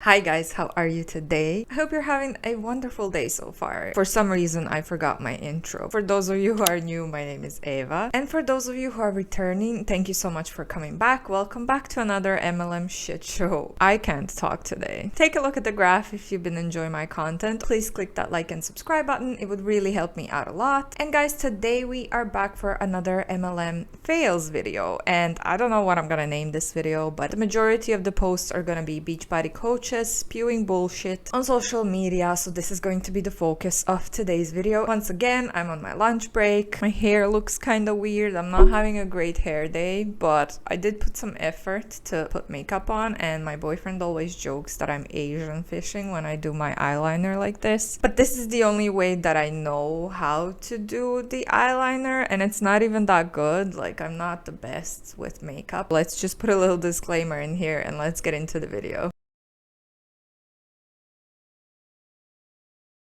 Hi guys, how are you today? I hope you're having a wonderful day so far. For some reason, I forgot my intro. For those of you who are new, my name is Eva. And for those of you who are returning, thank you so much for coming back. Welcome back to another MLM shit show. I can't talk today. Take a look at the graph if you've been enjoying my content. Please click that like and subscribe button. It would really help me out a lot. And guys, today we are back for another MLM fails video. And I don't know what I'm gonna name this video, but the majority of the posts are gonna be Beachbody Coaches spewing bullshit on social media, so this is going to be the focus of today's video. Once again, I'm on my lunch break. My hair looks kind of weird. I'm not having a great hair day, but I did put some effort to put makeup on, and my boyfriend always jokes that I'm Asian fishing when I do my eyeliner like this. But this is the only way that I know how to do the eyeliner, and it's not even that good. Like, I'm not the best with makeup. Let's just put a little disclaimer in here and let's get into the video.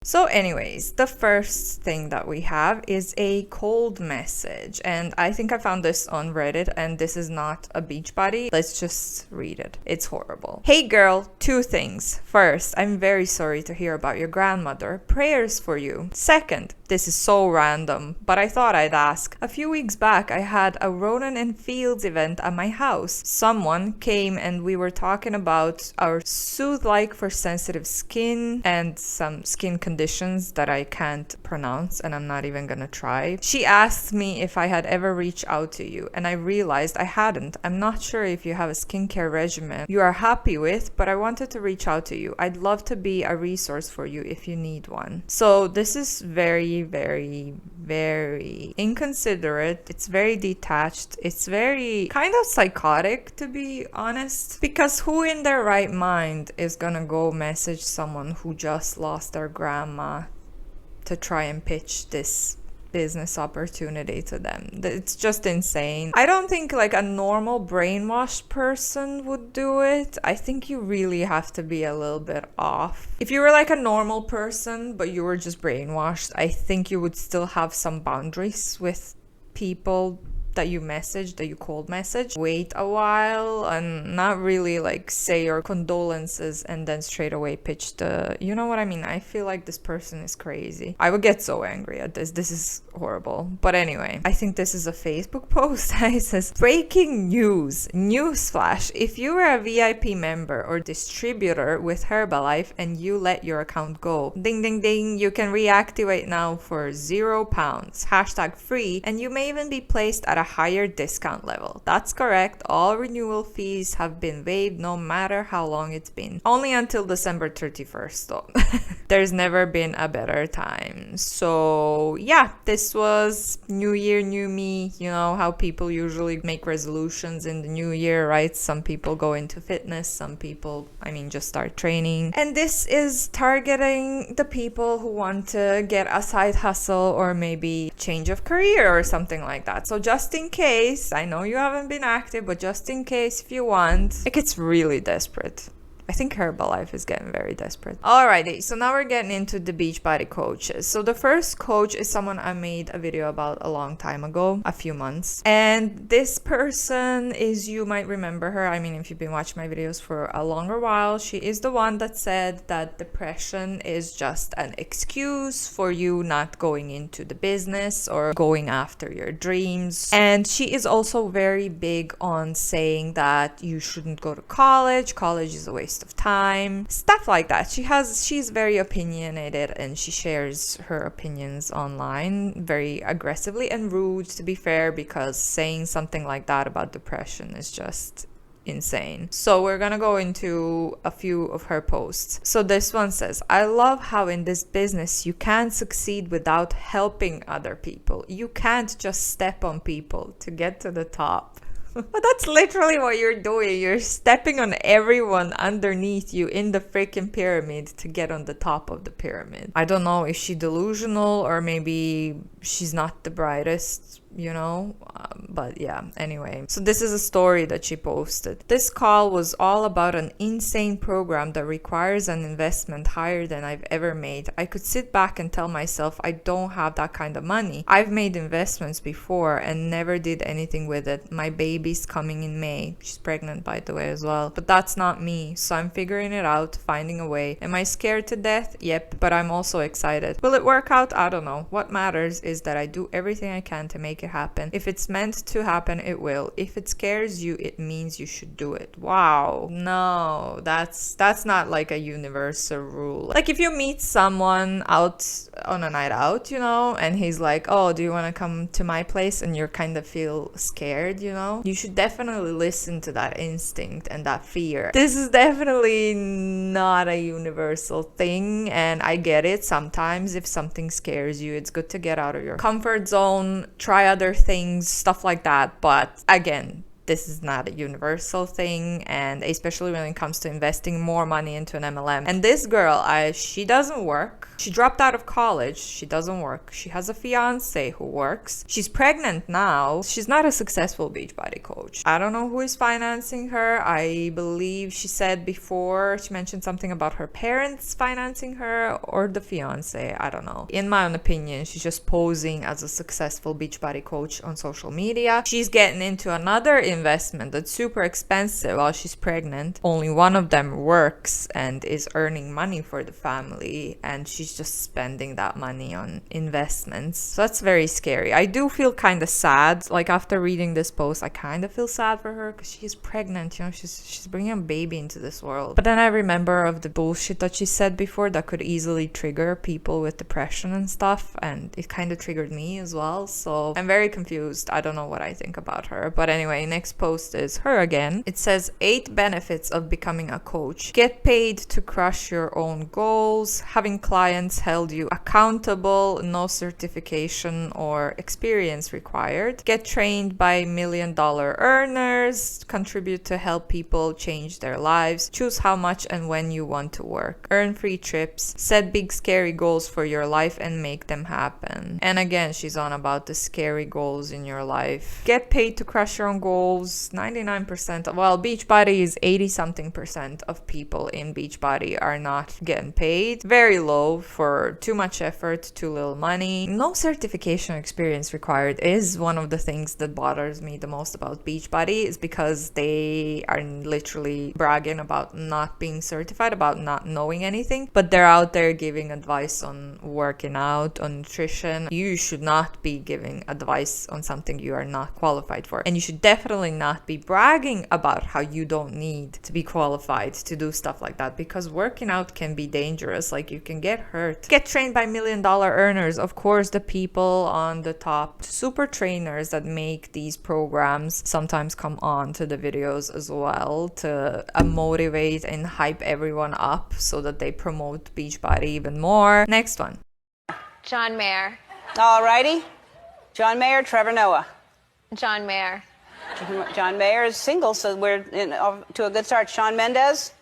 So anyways, the first thing that we have is a cold message, and I think I found this on Reddit, and this is not a Beachbody. Let's just read it. It's horrible. Hey girl, two things. First, I'm very sorry to hear about your grandmother. Prayers for you. Second, this is so random, but I thought I'd ask. A few weeks back, I had a Ronan and Fields event at my house. Someone came and we were talking about our Soothe-like for sensitive skin and some skin conditions that I can't pronounce and I'm not even gonna try. She asked me if I had ever reached out to you, and I realized I hadn't. I'm not sure if you have a skincare regimen you are happy with, but I wanted to reach out to you. I'd love to be a resource for you if you need one. So this is very inconsiderate. It's very detached. It's very kind of psychotic, to be honest, because who in their right mind is gonna go message someone who just lost their grandma to try and pitch this business opportunity to them? It's just insane. I don't think like a normal brainwashed person would do it. I think you really have to be a little bit off. If you were like a normal person but you were just brainwashed, I think you would still have some boundaries with people that you message, that you cold message. Wait a while and not really like say your condolences and then straight away pitch the, you know what I mean? I feel like this person is crazy. I would get so angry at this. This is horrible. But anyway, I think this is a Facebook post. It says, breaking news. Newsflash. If you were a VIP member or distributor with Herbalife and you let your account go, ding ding ding, you can reactivate now for £0. Hashtag free, and you may even be placed at a higher discount level. That's correct. All renewal fees have been waived no matter how long it's been. Only until December 31st though. There's never been a better time. So yeah, this was New Year, New Me. You know how people usually make resolutions in the new year, right? Some people go into fitness, some people, just start training. And this is targeting the people who want to get a side hustle or maybe change of career or something like that. So just in case, I know you haven't been active, but just in case if you want, it gets really desperate. I think Herbalife is getting very desperate. Alrighty, so now we're getting into the Beachbody Coaches. So the first coach is someone I made a video about a long time ago, a few months. And this person is, you might remember her. If you've been watching my videos for a longer while, she is the one that said that depression is just an excuse for you not going into the business or going after your dreams. And she is also very big on saying that you shouldn't go to college. College is a waste of time, stuff like that. She's very opinionated and she shares her opinions online very aggressively and rude, to be fair, because saying something like that about depression is just insane. So we're gonna go into a few of her posts. So this one says, I love how in this business you can't succeed without helping other people. You can't just step on people to get to the top. But that's literally what you're doing. You're stepping on everyone underneath you in the freaking pyramid to get on the top of the pyramid. I don't know, is she delusional or maybe she's not the brightest you know? But yeah, anyway. So this is a story that she posted. This call was all about an insane program that requires an investment higher than I've ever made. I could sit back and tell myself I don't have that kind of money. I've made investments before and never did anything with it. My baby's coming in May. She's pregnant, by the way, as well. But that's not me. So I'm figuring it out, finding a way. Am I scared to death? Yep. But I'm also excited. Will it work out? I don't know. What matters is that I do everything I can to make it happen. If it's meant to happen, it will. If it scares you, it means you should do it. Wow. No, that's not like a universal rule. Like if you meet someone out on a night out, you know, and he's like, oh, do you want to come to my place? And you kind of feel scared, you know, you should definitely listen to that instinct and that fear. This is definitely not a universal thing, and I get it. Sometimes if something scares you, it's good to get out of your comfort zone, try other things, stuff like that. But again, this is not a universal thing, and especially when it comes to investing more money into an MLM. And this girl, she doesn't work. She dropped out of college. She doesn't work. She has a fiance who works. She's pregnant now. She's not a successful Beachbody coach. I don't know who is financing her. I believe she said before, she mentioned something about her parents financing her or the fiance. I don't know. In my own opinion, she's just posing as a successful Beachbody coach on social media. She's getting into another investment that's super expensive while she's pregnant. Only one of them works and is earning money for the family, and she's just spending that money on investments. So that's very scary. I do feel kind of sad. Like after reading this post, I kind of feel sad for her because she's pregnant, you know, she's bringing a baby into this world. But then I remember of the bullshit that she said before that could easily trigger people with depression and stuff, and it kind of triggered me as well. So I'm very confused. I don't know what I think about her. But anyway, next post is her again. It says 8 benefits of becoming a coach. Get paid to crush your own goals. Having clients held you accountable. No certification or experience required. Get trained by $1 million earners. Contribute to help people change their lives. Choose how much and when you want to work. Earn free trips. Set big scary goals for your life and make them happen. And again, she's on about the scary goals in your life. Get paid to crush your own goals. 99%, well, Beachbody is 80-something% of people in Beachbody are not getting paid. Very low for too much effort, too little money. No certification experience required is one of the things that bothers me the most about Beachbody, is because they are literally bragging about not being certified, about not knowing anything, but they're out there giving advice on working out, on nutrition. You should not be giving advice on something you are not qualified for, and you should definitely not be bragging about how you don't need to be qualified to do stuff like that, because working out can be dangerous. Like you can get hurt. Get trained by $1 million earners. Of course, the people on the top super trainers that make these programs sometimes come on to the videos as well to motivate and hype everyone up so that they promote Beachbody even more. Next one. John Mayer. All righty. John Mayer, Trevor Noah. John Mayer. John Mayer is single, so we're to a good start. Shawn Mendes?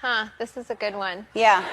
Huh, this is a good one. Yeah.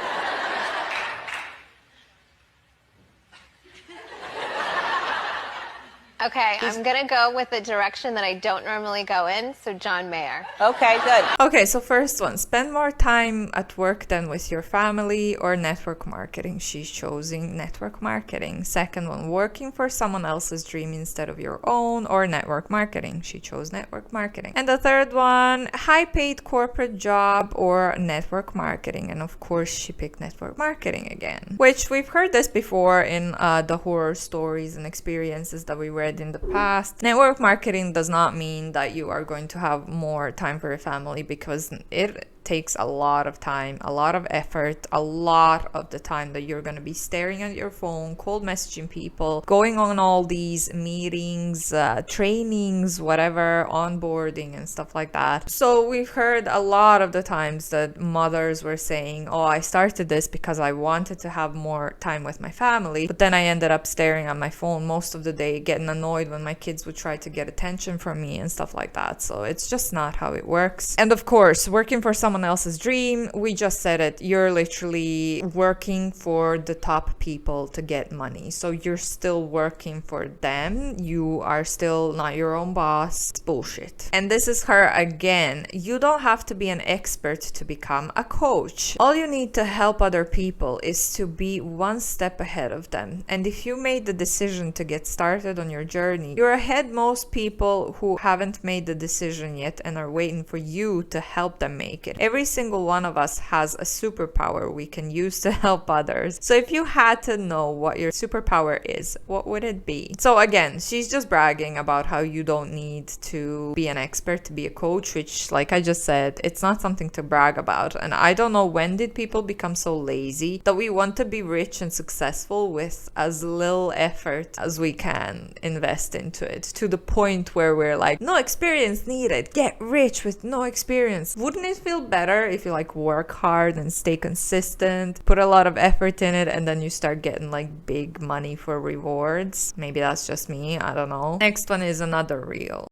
Okay, I'm gonna go with the direction that I don't normally go in, so John Mayer. Okay, good. Okay, so first one, spend more time at work than with your family, or network marketing. She's choosing network marketing. Second one, working for someone else's dream instead of your own, or network marketing. She chose network marketing. And the third one, high paid corporate job or network marketing. And of course, she picked network marketing again, which we've heard this before in the horror stories and experiences that we read in the past. Network marketing does not mean that you are going to have more time for your family, because it takes a lot of time, a lot of effort, a lot of the time that you're going to be staring at your phone, cold messaging people, going on all these meetings, trainings, whatever, onboarding and stuff like that. So we've heard a lot of the times that mothers were saying, oh, I started this because I wanted to have more time with my family, but then I ended up staring at my phone most of the day, getting annoyed when my kids would try to get attention from me and stuff like that. So it's just not how it works. And of course, working for someone someone else's dream. We just said it. You're literally working for the top people to get money. So you're still working for them. You are still not your own boss. It's bullshit. And this is her again. You don't have to be an expert to become a coach. All you need to help other people is to be one step ahead of them. And if you made the decision to get started on your journey, you're ahead most people who haven't made the decision yet and are waiting for you to help them make it. Every single one of us has a superpower we can use to help others. So if you had to know what your superpower is, what would it be? So again, she's just bragging about how you don't need to be an expert to be a coach, which, like I just said, it's not something to brag about. And I don't know, when did people become so lazy that we want to be rich and successful with as little effort as we can invest into it, to the point where we're like, no experience needed, get rich with no experience. Wouldn't it feel better if you like work hard and stay consistent, put a lot of effort in it, and then you start getting like big money for rewards? Maybe that's just me, I don't know. Next one is another reel.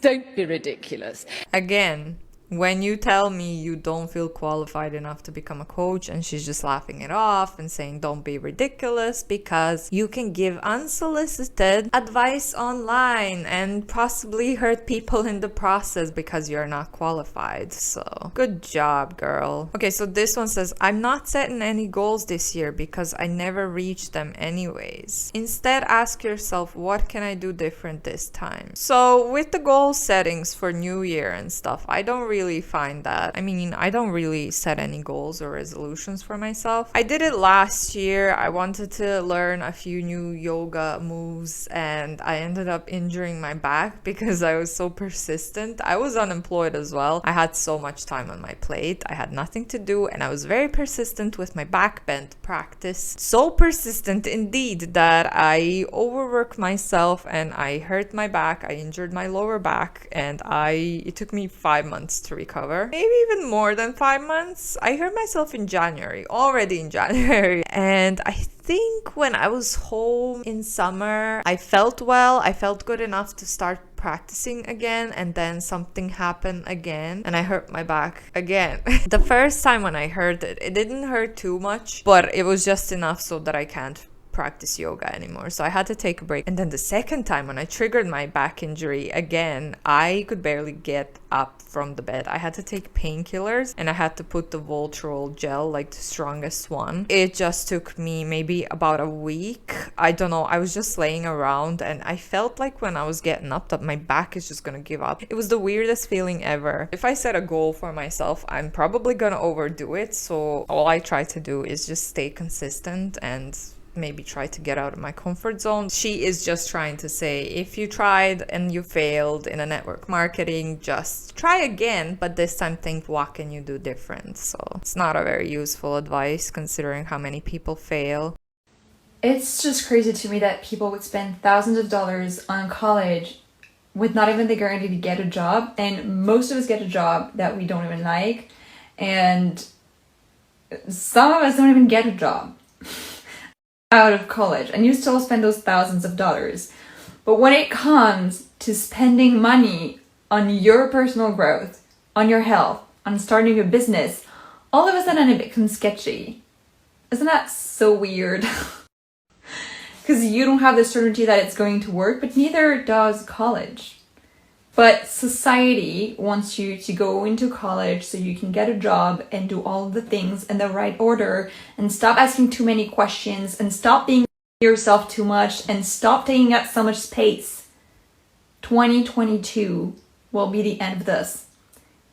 Don't be ridiculous. Again, when you tell me you don't feel qualified enough to become a coach, and she's just laughing it off and saying don't be ridiculous because you can give unsolicited advice online and possibly hurt people in the process because you're not qualified. So good job, girl. Okay, so this one says, I'm not setting any goals this year because I never reached them anyways. Instead, ask yourself, what can I do different this time? So with the goal settings for New Year and stuff, I don't really find that. I mean, I don't really set any goals or resolutions for myself. I did it last year. I wanted to learn a few new yoga moves and I ended up injuring my back because I was so persistent. I was unemployed as well. I had so much time on my plate. I had nothing to do and I was very persistent with my back bend practice. So persistent indeed that I overworked myself and I hurt my back. I injured my lower back and it took me 5 months to recover, maybe even more than 5 months. I hurt myself in January, already in January, and I think when I was home in summer, I felt well. I felt good enough to start practicing again, and then something happened again and I hurt my back again. The first time when I hurt it, it didn't hurt too much, but it was just enough so that I can't practice yoga anymore, so I had to take a break. And then the second time when I triggered my back injury again, I could barely get up from the bed. I had to take painkillers and I had to put the Voltarol gel, like the strongest one. It just took me maybe about a week. I don't know, I was just laying around and I felt like when I was getting up that my back is just gonna give up. It was the weirdest feeling ever. If I set a goal for myself, I'm probably gonna overdo it, so all I try to do is just stay consistent and maybe try to get out of my comfort zone. She is just trying to say, if you tried and you failed in a network marketing, just try again, but this time think, what can you do different? So it's not a very useful advice considering how many people fail. It's just crazy to me that people would spend thousands of dollars on college with not even the guarantee to get a job, and most of us get a job that we don't even like, and some of us don't even get a job out of college, and you still spend those thousands of dollars. But when it comes to spending money on your personal growth, on your health, on starting a business, all of a sudden it becomes sketchy. Isn't that so weird? Because you don't have the certainty that it's going to work, but neither does college. But society wants you to go into college so you can get a job and do all of the things in the right order and stop asking too many questions and stop being yourself too much and stop taking up so much space. 2022 will be the end of this.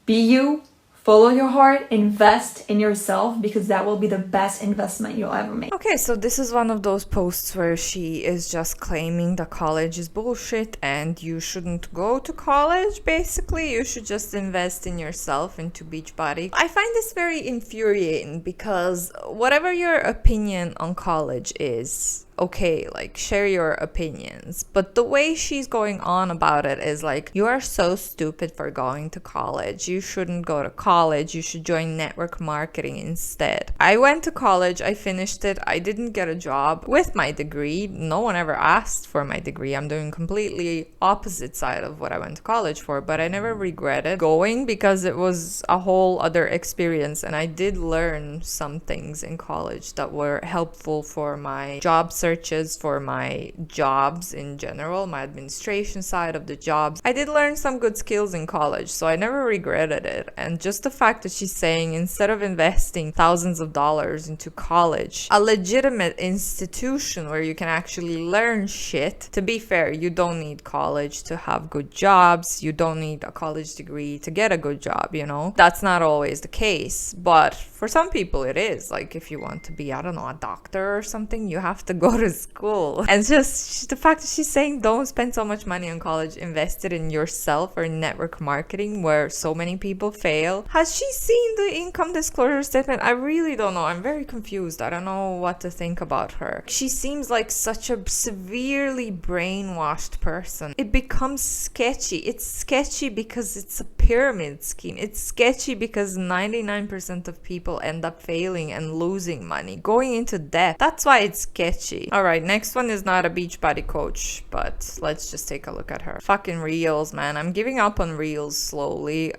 Be you, follow your heart, invest in yourself, because that will be the best investment you'll ever make. Okay, so this is one of those posts where she is just claiming that college is bullshit and you shouldn't go to college. Basically, you should just invest in yourself, into Beachbody. I find this very infuriating because whatever your opinion on college is, okay, like share your opinions. But the way she's going on about it is like, you are so stupid for going to college. You shouldn't go to college. You should join network marketing instead. I went to college. I finished it. I didn't get a job with my degree. No one ever asked for my degree. I'm doing completely opposite side of what I went to college for, but I never regretted going because it was a whole other experience, and I did learn some things in college that were helpful for my job searches, for my jobs in general, my administration side of the jobs. I did learn some good skills in college, so I never regretted it. And just the fact that she's saying, instead of investing thousands of dollars into college, a legitimate institution where you can actually learn shit. To be fair, you don't need college to have good jobs. You don't need a college degree to get a good job, you know? That's not always the case, but for some people it is. Like, if you want to be, I don't know, a doctor or something, you have to go to school. And just the fact that she's saying don't spend so much money on college, invest it in yourself or in network marketing, where so many people fail. Has she seen the income disclosure statement? I really don't know. I'm very confused. I don't know what to think about her. She seems like such a severely brainwashed person. It becomes sketchy. It's sketchy because it's a pyramid scheme. It's sketchy because 99% of people end up failing and losing money, going into debt. That's why it's sketchy. All right, next one is not a Beachbody coach, but let's just take a look at her. Fucking reels, man. I'm giving up on reels slowly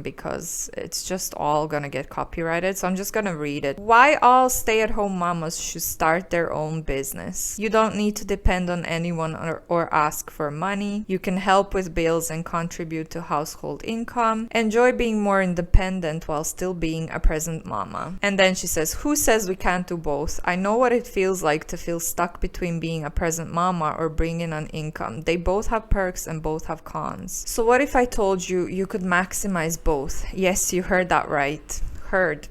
because it's just all gonna get copyrighted, so I'm just gonna read it. Why all stay-at-home mamas should start their own business. You don't need to depend on anyone or ask for money. You can help with bills and contribute to household income. Enjoy being more independent while still being a present mama. And then she says, who says we can't do both? I know what it feels like to feel stuck between being a present mama or bringing an income. They both have perks and both have cons. So what if I told you you could maximize both? Yes, you heard that right. Heard.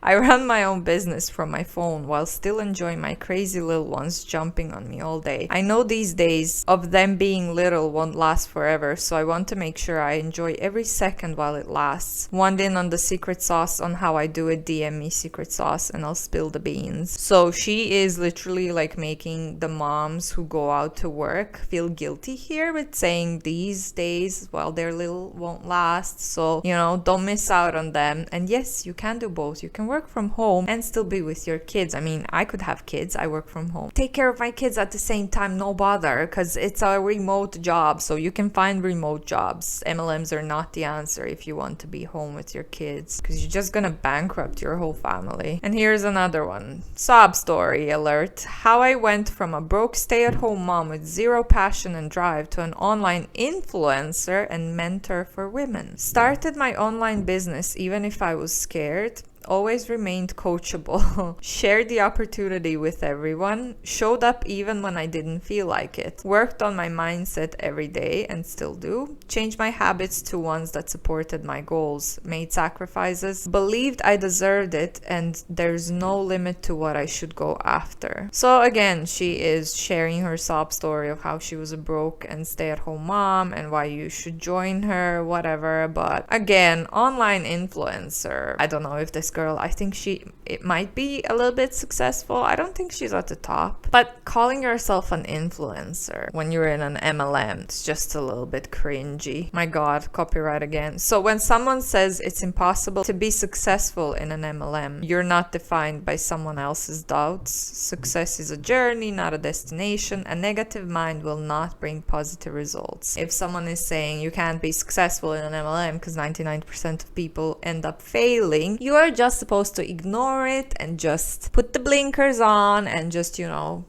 I run my own business from my phone while still enjoying my crazy little ones jumping on me all day. I know these days of them being little won't last forever, so I want to make sure I enjoy every second while it lasts. Want in on the secret sauce on how I do it? DM me secret sauce and I'll spill the beans. So she is literally like making the moms who go out to work feel guilty here with saying these days while they're little won't last. So, you know, don't miss out on them. And yes, you can do both. You can work from home and still be with your kids. I mean, I could have kids. I work from home. Take care of my kids at the same time, no bother, because it's a remote job, so you can find remote jobs. MLMs are not the answer if you want to be home with your kids, because you're just gonna bankrupt your whole family. And here's another one. Sob story alert. How I went from a broke stay-at-home mom with zero passion and drive to an online influencer and mentor for women. Started my online business even if I was scared. Always remained coachable, shared the opportunity with everyone, showed up even when I didn't feel like it, worked on my mindset every day and still do, changed my habits to ones that supported my goals, made sacrifices, believed I deserved it, and there's no limit to what I should go after. So again, she is sharing her sob story of how she was a broke and stay-at-home mom and why you should join her, whatever. But again, online influencer, I don't know if this girl, I think it might be a little bit successful. I don't think she's at the top, but calling yourself an influencer when you're in an MLM, it's just a little bit cringy. My God, copyright again. So when someone says it's impossible to be successful in an MLM, you're not defined by someone else's doubts. Success is a journey, not a destination. A negative mind will not bring positive results. If someone is saying you can't be successful in an MLM because 99% of people end up failing, you are just supposed to ignore it and just put the blinkers on and just, you know,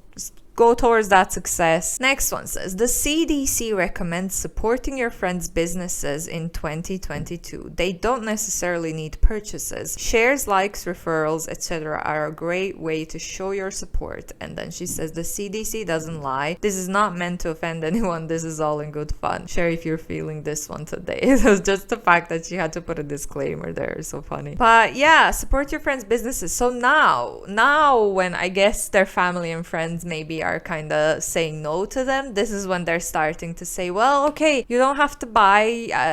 go towards that success. Next one says, the CDC recommends supporting your friends' businesses in 2022. They don't necessarily need purchases. Shares, likes, referrals, etc. are a great way to show your support. And then she says, the CDC doesn't lie. This is not meant to offend anyone. This is all in good fun. Share if you're feeling this one today. It was just the fact that she had to put a disclaimer there is so funny. But yeah, support your friends' businesses. So now when I guess their family and friends maybe we are kind of saying no to them, this is when they're starting to say, well, okay, you don't have to buy,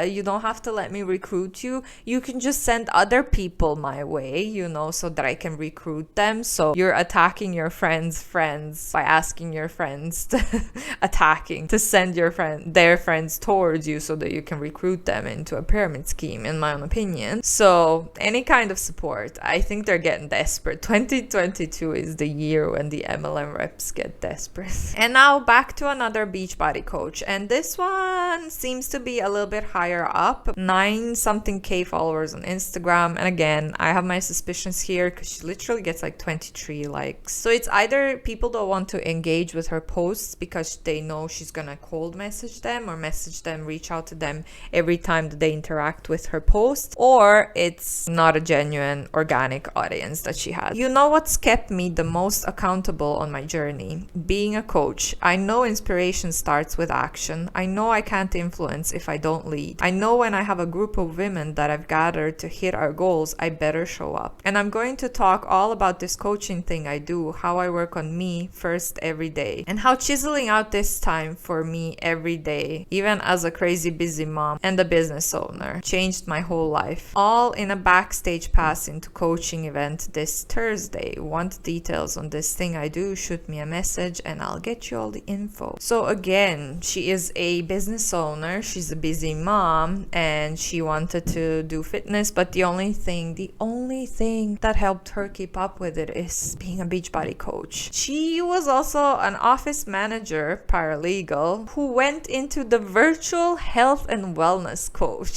you don't have to let me recruit you. You can just send other people my way, you know, so that I can recruit them. So you're attacking your friends' friends by asking your friends to send their friends towards you so that you can recruit them into a pyramid scheme, in my own opinion. So any kind of support, I think they're getting desperate. 2022 is the year when the MLM reps get desperate. And now back to another Beachbody coach, and this one seems to be a little bit higher up, 9 something K followers on Instagram. And again, I have my suspicions here because she literally gets like 23 likes. So it's either people don't want to engage with her posts because they know she's gonna cold message them or message them, reach out to them every time that they interact with her post, or it's not a genuine organic audience that she has. You know what's kept me the most accountable on my journey? Being a coach. I know inspiration starts with action. I know I can't influence if I don't lead. I know when I have a group of women that I've gathered to hit our goals, I better show up. And I'm going to talk all about this coaching thing I do, how I work on me first every day, and how chiseling out this time for me every day, even as a crazy busy mom and a business owner, changed my whole life. All in a backstage pass into coaching event this Thursday. Want details on this thing I do, shoot me a message and I'll get you all the info. So again, she is a business owner, she's a busy mom, and she wanted to do fitness, but the only thing that helped her keep up with it is being a Beachbody coach. She was also an office manager, paralegal, who went into the virtual health and wellness coach.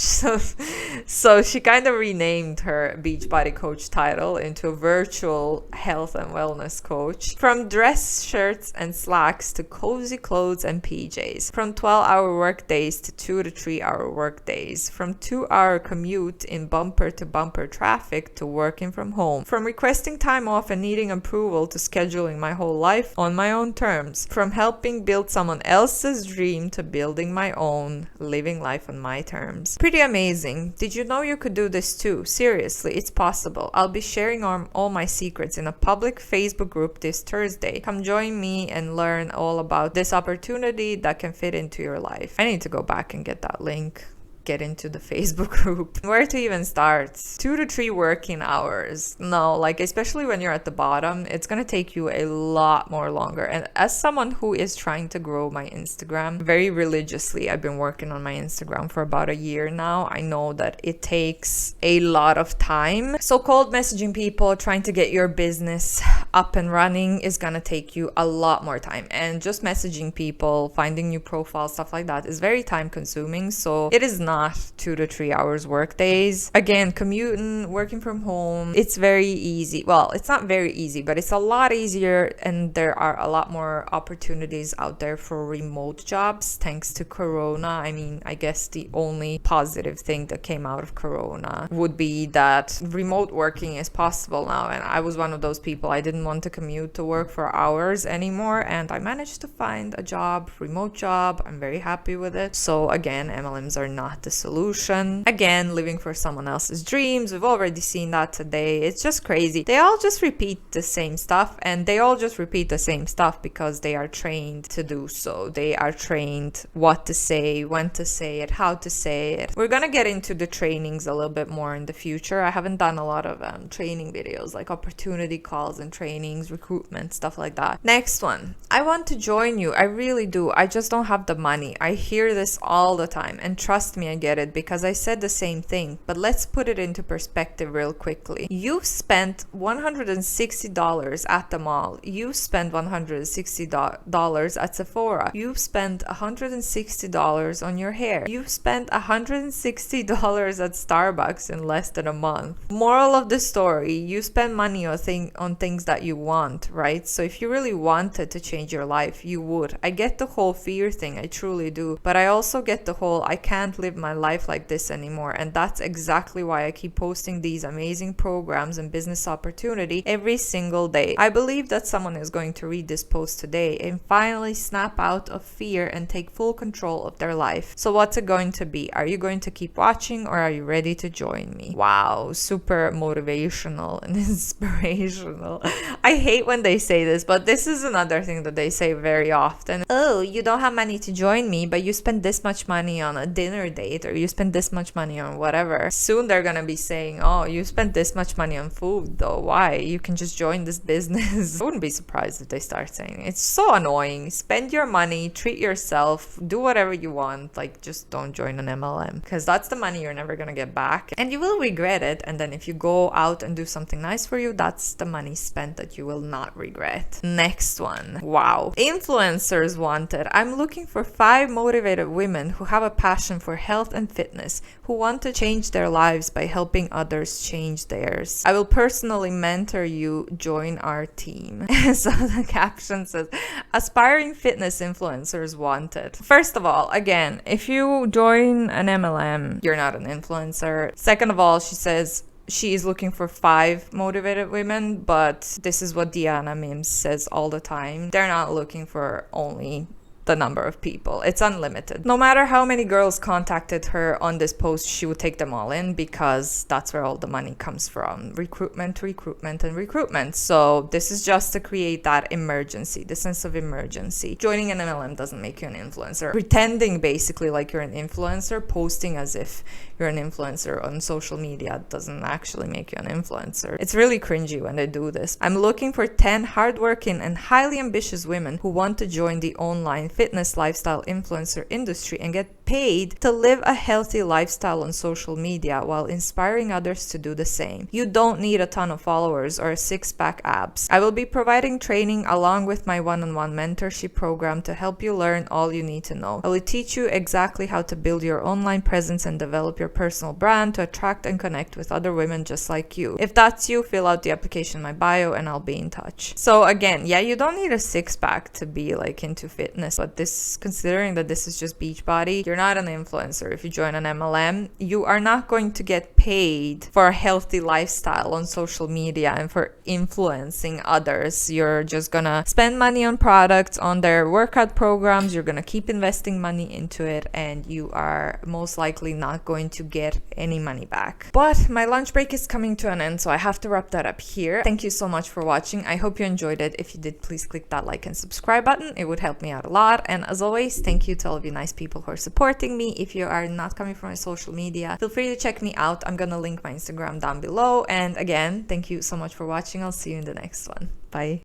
So she kind of renamed her Beachbody coach title into a virtual health and wellness coach. From dress shirts and slacks to cozy clothes and PJs. From 12-hour work days to 2 to 3 hour work days. From 2-hour commute in bumper to bumper traffic to working from home. From requesting time off and needing approval to scheduling my whole life on my own terms. From helping build someone else's dream to building my own, living life on my terms. Pretty amazing. Did you know you could do this too? Seriously, it's possible. I'll be sharing all my secrets in a public Facebook group this Thursday. Come join me and learn all about this opportunity that can fit into your life. I need to go back and get that link. Get into the Facebook group. Where to even start? 2 to 3 working hours. No, like especially when you're at the bottom, it's gonna take you a lot more longer. And as someone who is trying to grow my Instagram very religiously, I've been working on my Instagram for about a year now. I know that it takes a lot of time. So cold messaging people, trying to get your business up and running is gonna take you a lot more time. And just messaging people, finding new profiles, stuff like that is very time consuming. So it is not 2 to 3 hours work days. Again, commuting, working from home, it's very easy. Well, it's not very easy, but it's a lot easier, and there are a lot more opportunities out there for remote jobs thanks to Corona. I mean, I guess the only positive thing that came out of Corona would be that remote working is possible now, and I was one of those people. I didn't want to commute to work for hours anymore, and I managed to find a job, remote job. I'm very happy with it. So again, MLMs are not the solution. Again, living for someone else's dreams. We've already seen that today. It's just crazy. They all just repeat the same stuff, and they all just repeat the same stuff because they are trained to do so. They are trained what to say, when to say it, how to say it. We're gonna get into the trainings a little bit more in the future. I haven't done a lot of training videos, like opportunity calls and trainings, recruitment, stuff like that. Next one. I want to join you. I really do. I just don't have the money. I hear this all the time, and trust me, I get it because I said the same thing, but let's put it into perspective real quickly. You've spent $160 at the mall. You spent $160 at Sephora. You've spent $160 on your hair. You've spent $160 at Starbucks in less than a month. Moral of the story, you spend money on things that you want, right? So if you really wanted to change your life, you would. I get the whole fear thing, I truly do, but I also get the whole I can't live my life like this anymore. And that's exactly why I keep posting these amazing programs and business opportunity every single day. I believe that someone is going to read this post today and finally snap out of fear and take full control of their life. So what's it going to be? Are you going to keep watching, or are you ready to join me? Wow, super motivational and inspirational. I hate when they say this, but this is another thing that they say very often. Oh, you don't have money to join me, but you spend this much money on a dinner date, or you spend this much money on whatever. Soon they're gonna be saying, oh, you spent this much money on food though. Why? You can just join this business. I wouldn't be surprised if they start saying it. It's so annoying. Spend your money, treat yourself, do whatever you want. Like, just don't join an MLM, because that's the money you're never gonna get back, and you will regret it. And then if you go out and do something nice for you, that's the money spent that you will not regret. Next one. Wow. Influencers wanted. I'm looking for 5 motivated women who have a passion for health and fitness, who want to change their lives by helping others change theirs. I will personally mentor you. Join our team. So the caption says, aspiring fitness influencers wanted. First of all, again, if you join an MLM, you're not an influencer. Second of all, she says she is looking for 5 motivated women, but this is what Diana Mims says all the time. They're not looking for only the number of people. It's unlimited. No matter how many girls contacted her on this post, she would take them all in, because that's where all the money comes from. Recruitment, recruitment, and recruitment. So this is just to create that emergency, the sense of emergency. Joining an MLM doesn't make you an influencer. Pretending basically like you're an influencer, posting as if you're an influencer on social media, doesn't actually make you an influencer. It's really cringy when they do this. I'm looking for 10 hardworking and highly ambitious women who want to join the online fitness lifestyle influencer industry and get paid to live a healthy lifestyle on social media while inspiring others to do the same. You don't need a ton of followers or a 6-pack abs. I will be providing training along with my one-on-one mentorship program to help you learn all you need to know. I will teach you exactly how to build your online presence and develop your personal brand to attract and connect with other women just like you. If that's you, fill out the application in my bio and I'll be in touch. So again, yeah, you don't need a 6-pack to be like into fitness, but this, considering that this is just Beachbody, you're not an influencer. If you join an MLM, you are not going to get paid for a healthy lifestyle on social media and for influencing others. You're just gonna spend money on products, on their workout programs. You're gonna keep investing money into it, and you are most likely not going to get any money back. But my lunch break is coming to an end, so I have to wrap that up here. Thank you so much for watching. I hope you enjoyed it. If you did, please click that like and subscribe button. It would help me out a lot. And as always, thank you to all of you nice people who are supporting me. If you are not coming from my social media, feel free to check me out. I'm gonna link my Instagram down below. And again, thank you so much for watching. I'll see you in the next one. Bye.